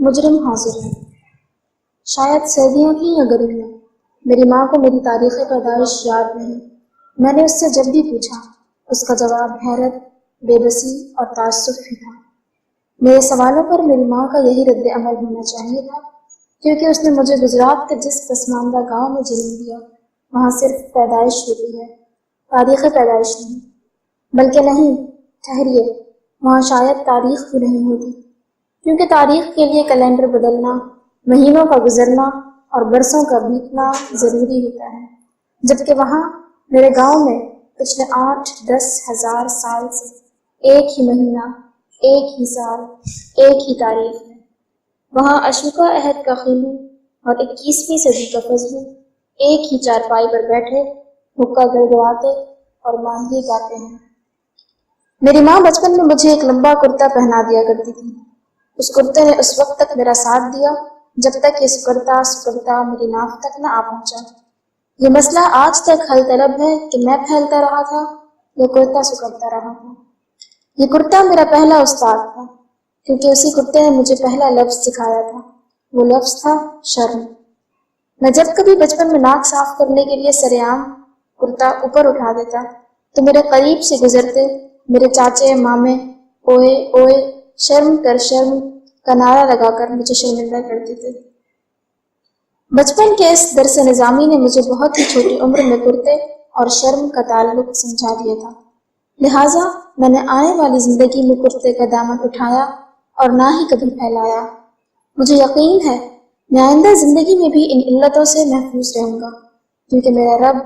مجرم حاضر ہے۔ شاید سردیاں تھیں یا گرمیاں، میری ماں کو میری تاریخ پیدائش یاد نہیں۔ میں نے اس سے جب بھی پوچھا، اس کا جواب حیرت، بے بسی اور تعصب ہی تھا۔ میرے سوالوں پر میری ماں کا یہی رد عمل ہونا چاہیے تھا، کیونکہ اس نے مجھے گجرات کے جس پسماندہ گاؤں میں جنم دیا، وہاں صرف پیدائش ہوتی ہے، تاریخ پیدائش نہیں۔ بلکہ نہیں، ٹھہریے، وہاں شاید تاریخ بھی نہیں ہوتی، کیونکہ تاریخ کے لیے کیلنڈر بدلنا، مہینوں کا گزرنا اور برسوں کا بیتنا ضروری ہوتا ہے، جبکہ وہاں میرے گاؤں میں پچھلے 8-10 ہزار سال سے ایک ہی مہینہ، ایک ہی سال، ایک ہی تاریخ ہے۔ وہاں اشوکا عہد کا خیلو اور 21ویں صدی کا فضلو ایک ہی چارپائی پر بیٹھے حقہ گڑگڑاتے اور ماہیے گاتے ہیں۔ میری ماں بچپن میں مجھے ایک لمبا کرتا پہنا دیا کرتی تھی۔ اس کرتے نے اس وقت تک میرا ساتھ دیا جب تک یہ سکڑتا میری ناف تک نہ آ پہنچا۔ یہ مسئلہ آج تک حل طلب ہے کہ میں پھیلتا رہا تھا یا کرتا سکڑتا رہا تھا۔ یہ کرتا میرا پہلا استاد تھا، کیونکہ اسی کرتے نے مجھے پہلا لفظ سکھایا تھا۔ وہ لفظ تھا شرم۔ میں جب کبھی بچپن میں ناک صاف کرنے کے لیے سرعام کرتا اوپر اٹھا دیتا تو میرے قریب سے گزرتے میرے چاچے مامے اوئے اوئے شرم کر شرم کا نعرہ لگا کر مجھے شرمندہ کرتے تھے۔ بچپن کے اس درس نظامی نے مجھے بہت ہی چھوٹی عمر میں کرتے اور شرم کا تعلق سمجھا دیا تھا، لہٰذا میں نے آنے والی زندگی میں کرتے کا دامن اٹھایا اور نہ ہی کبھی پھیلایا۔ مجھے یقین ہے میں آئندہ زندگی میں بھی ان علتوں سے محفوظ رہوں گا، کیونکہ میرا رب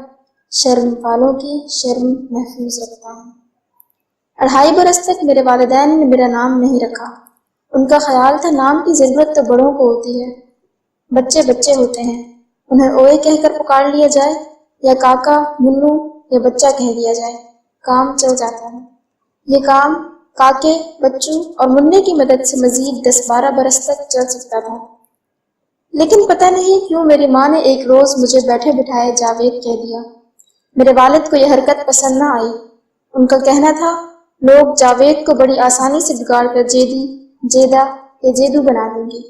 شرم والوں کی شرم محفوظ رکھتا ہے۔ 2.5 برس تک میرے والدین نے میرا نام نہیں رکھا۔ ان کا خیال تھا نام کی ضرورت تو بڑوں کو ہوتی ہے، بچے بچے ہوتے ہیں، انہیں اوئے کہہ کر پکار لیا جائے یا کاکا منو یا بچہ کہہ دیا جائے، کام چل جاتا ہے۔ یہ کام کاکے، بچوں اور مننے کی مدد سے مزید 10-12 برس تک چل سکتا تھا۔ لیکن پتہ نہیں کیوں میری ماں نے ایک روز مجھے بیٹھے بٹھائے جاوید کہہ دیا۔ میرے والد کو یہ حرکت پسند نہ آئی۔ ان کا کہنا تھا لوگ جاوید کو بڑی آسانی سے بگاڑ کر جیدی، جیدہ یا جیدو بنا دیں گے،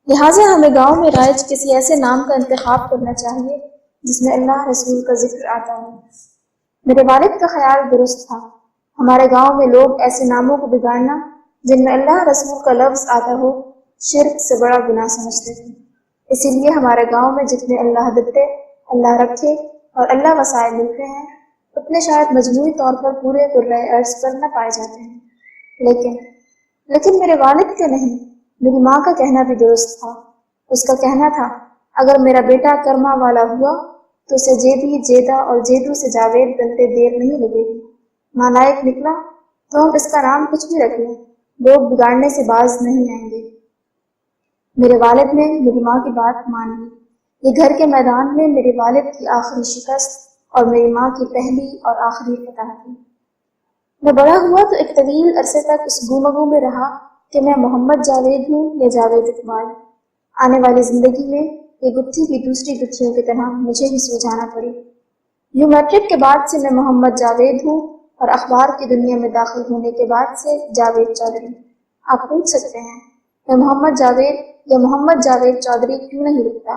لہٰذا ہمیں گاؤں میں رائج کسی ایسے نام کا انتخاب کرنا چاہیے جس میں اللہ رسول کا ذکر آتا ہو۔ میرے والد کا خیال درست تھا۔ ہمارے گاؤں میں لوگ ایسے ناموں کو بگاڑنا جن میں اللہ رسول کا لفظ آتا ہو شرک سے بڑا گناہ سمجھتے تھے۔ اسی لیے ہمارے گاؤں میں جتنے اللہ دیتے، اللہ رکھے اور اللہ وسائل ملتے ہیں اتنے شاید مجموعی طور پر پورے قرۂ ارض پر نہ پائے جاتے ہیں۔ لیکن میرے والد کا نہیں، میری ماں کا کہنا بھی درست تھا۔ اس کا کہنا تھا اگر میرا بیٹا کرما والا ہوا تو اسے جیدی، جیدہ اور جیدو سے جاوید بنتے دیر نہیں لگے گی۔ نالائق نکلا تو ہم اس کا نام کچھ بھی رکھ لیں، لوگ بگاڑنے سے باز نہیں آئیں گے۔ میرے والد نے میری ماں کی بات مان لی۔ یہ گھر کے میدان میں میرے والد کی آخری شکست اور میری ماں کی پہلی اور آخری فتح تھی۔ میں بڑا ہوا تو ایک طویل عرصے تک اس گفتگو میں رہا کہ میں محمد جاوید ہوں یا جاوید اقبال۔ آنے والی زندگی میں یہ گتھی کی دوسری گتھیوں کی طرح مجھے ہی سلجھانا پڑی۔ یوں میٹرک کے بعد سے میں محمد جاوید ہوں اور اخبار کی دنیا میں داخل ہونے کے بعد سے جاوید چودھری۔ آپ پوچھ سکتے ہیں میں محمد جاوید یا محمد جاوید چودھری کیوں نہیں لکھتا؟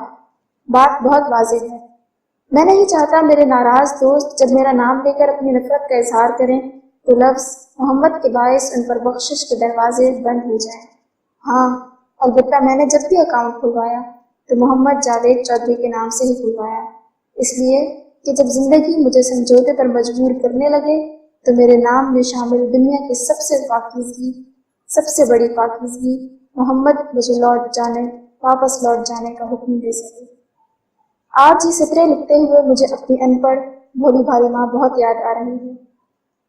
بات بہت واضح ہے۔ میں نہیں چاہتا میرے ناراض دوست جب میرا نام لے کر اپنی نفرت کا اظہار کریں تو لفظ محمد کے باعث ان پر بخشش کے دروازے بند ہو جائیں۔ ہاں، البتہ میں نے جب بھی اکاؤنٹ کھلوایا تو محمد جاوید چودھری کے نام سے ہی کھلوایا، اس لیے کہ جب زندگی مجھے سمجھوتے پر مجبور کرنے لگے تو میرے نام میں شامل دنیا کی سب سے بڑی پاکیزگی محمد مجھے واپس لوٹ جانے کا حکم دے سکے۔ آج یہ سطریں لکھتے ہوئے مجھے اپنی ان پڑھ بھولی بھالی ماں بہت یاد آ رہی ہے۔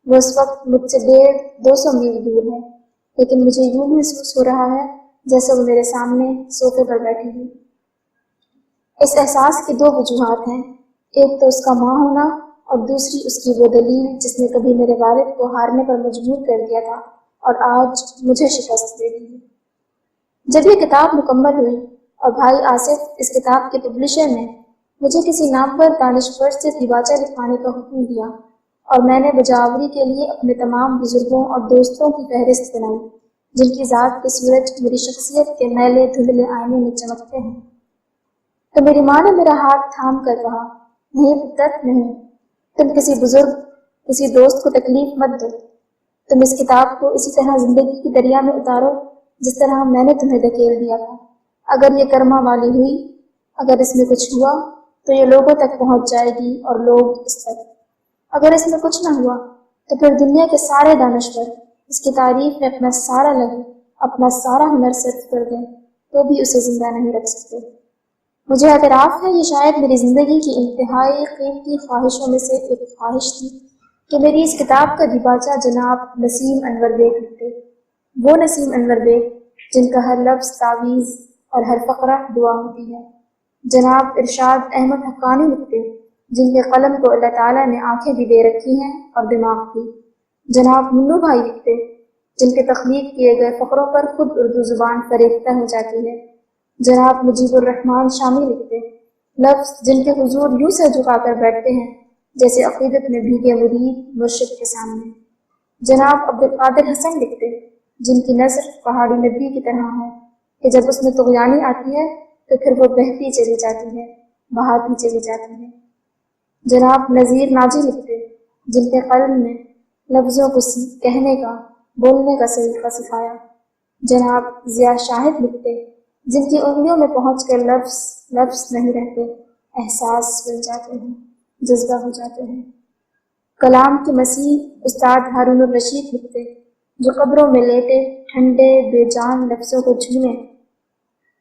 وہ اس وقت مجھ سے 150-200 میل دور ہے، لیکن مجھے یوں محسوس ہو رہا ہے جیسے وہ میرے سامنے صوفے پر بیٹھی ہوئی۔ اس احساس کی 2 وجوہات ہیں، ایک تو اس کا ماں ہونا اور دوسری اس کی وہ دلیل جس نے کبھی میرے والد کو ہارنے پر مجبور کر دیا تھا اور آج مجھے شکست دے دی ہے۔ جب یہ کتاب مکمل ہوئی اور بھائی آصف اس کتاب کے پبلشر نے مجھے کسی نامور دانشور سے دیباچہ لکھوانے کا حکم دیا اور میں نے بجاوری کے لیے اپنے تمام بزرگوں اور دوستوں کی فہرست بنائی جن کی ذات کے سورج میری شخصیت کے میلے دھندلے آئینے میں چمکتے ہیں۔ تو میری ماں نے میرا ہاتھ تھام کر کہا، نہیں پتر نہیں، تم کسی بزرگ، کسی دوست کو تکلیف مت دو، تم اس کتاب کو اسی طرح زندگی کی دریا میں اتارو جس طرح میں نے تمہیں دھکیل دیا تھا۔ اگر یہ کرما والی ہوئی، اگر اس میں کچھ ہوا تو یہ لوگوں تک پہنچ جائے گی اور لوگ اس تک۔ اگر اس میں کچھ نہ ہوا تو پھر دنیا کے سارے دانشور اس کی تعریف میں اپنا سارا لہو، اپنا سارا ہنر صرف کر دیں تو بھی اسے زندہ نہیں رکھ سکتے۔ مجھے اعتراف ہے یہ شاید میری زندگی کی انتہائی قیمتی خواہشوں میں سے ایک خواہش تھی کہ میری اس کتاب کا دیباچہ جناب نسیم انور بیگ لکھتے، وہ نسیم انور بیگ جن کا ہر لفظ تعویذ اور ہر فقرہ دعا ہوتی ہے، جناب ارشاد احمد حقانی لکھتے جن کے قلم کو اللہ تعالیٰ نے آنکھیں بھی دے رکھی ہیں اور دماغ بھی، جناب منو بھائی لکھتے جن کے تخلیق کیے گئے فقروں پر خود اردو زبان فریفتہ ہو جاتی ہے، جناب مجیب الرحمن شامی لکھتے لفظ جن کے حضور یوں سر جھکا کر بیٹھتے ہیں جیسے عقیدت میں بھیگے مرید مرشد کے سامنے، جناب عبدالقادر حسن لکھتے جن کی نظر پہاڑی ندی کی طرح ہے کہ جب اس میں طغیانی آتی ہے تو پھر وہ بہتی چلی جاتی ہے، بہاتی چلی جاتی ہے، جناب نذیر ناجی لکھتے جن کے قلم نے لفظوں کو کہنے کا، بولنے کا سلیقہ سکھایا، جناب ضیاء شاہد لکھتے جن کی انگلیوں میں پہنچ کر لفظ لفظ نہیں رہتے، احساس بن جاتے ہیں، جذبہ ہو جاتے ہیں، کلام کے مسیح استاد ہارون الرشید لکھتے جو قبروں میں لیٹے ٹھنڈے بے جان لفظوں کو چھوئیں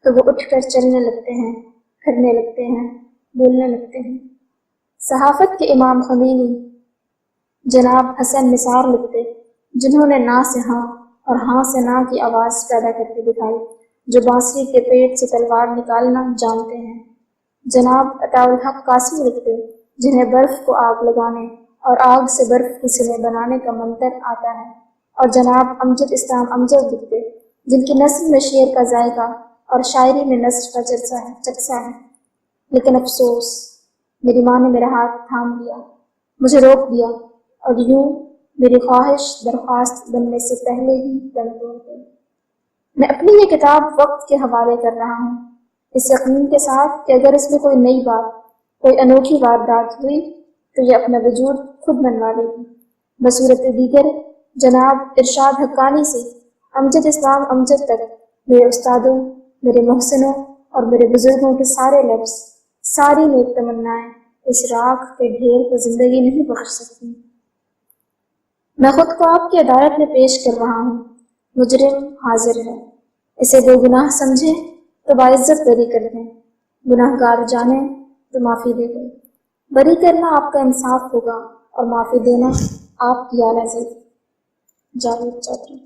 تو وہ اٹھ کر چلنے لگتے ہیں، پھرنے لگتے ہیں، بولنے لگتے ہیں، صحافت کے امام خمینی جناب حسن نثار لکھتے جنہوں نے نا سے ہاں اور ہاں سے نا کی آواز پیدا کر کے دکھائی، جو بانسری کے پیٹ سے تلوار نکالنا جانتے ہیں، جناب عطاء الحق قاسمی لکھتے جنہیں برف کو آگ لگانے اور آگ سے برف کی سلیں بنانے کا منتر آتا ہے، اور جناب امجد اسلام امجد لکھتے جن کی نثر میں شعر کا ذائقہ اور شاعری میں نثر کا چسکا ہے، لیکن افسوس میری ماں نے میرا ہاتھ تھام لیا، مجھے روک دیا اور یوں میری خواہش درخواست بننے سے پہلے ہی دم توڑ گئی۔ میں اپنی یہ کتاب وقت کے حوالے کر رہا ہوں، اس یقین کے ساتھ کہ اگر اس میں کوئی نئی بات، کوئی انوکھی واردات ہوئی تو یہ اپنا وجود خود منوا لے گی، بصورت دیگر جناب ارشاد حقانی سے امجد اسلام امجد تک میرے استادوں، میرے محسنوں اور میرے بزرگوں کے سارے لفظ، ساری نیک تمنائیں اس راکھ کے ڈھیر کو زندگی نہیں بخش سکتی۔ میں خود کو آپ کی عدالت میں پیش کر رہا ہوں، مجرم حاضر ہے، اسے بے گناہ سمجھیں تو باعزت بری کر دیں، گناہ گار جانیں تو معافی دے دیں، بری کرنا آپ کا انصاف ہوگا اور معافی دینا آپ کی اعلیٰ ذات۔ جاوید چودھری۔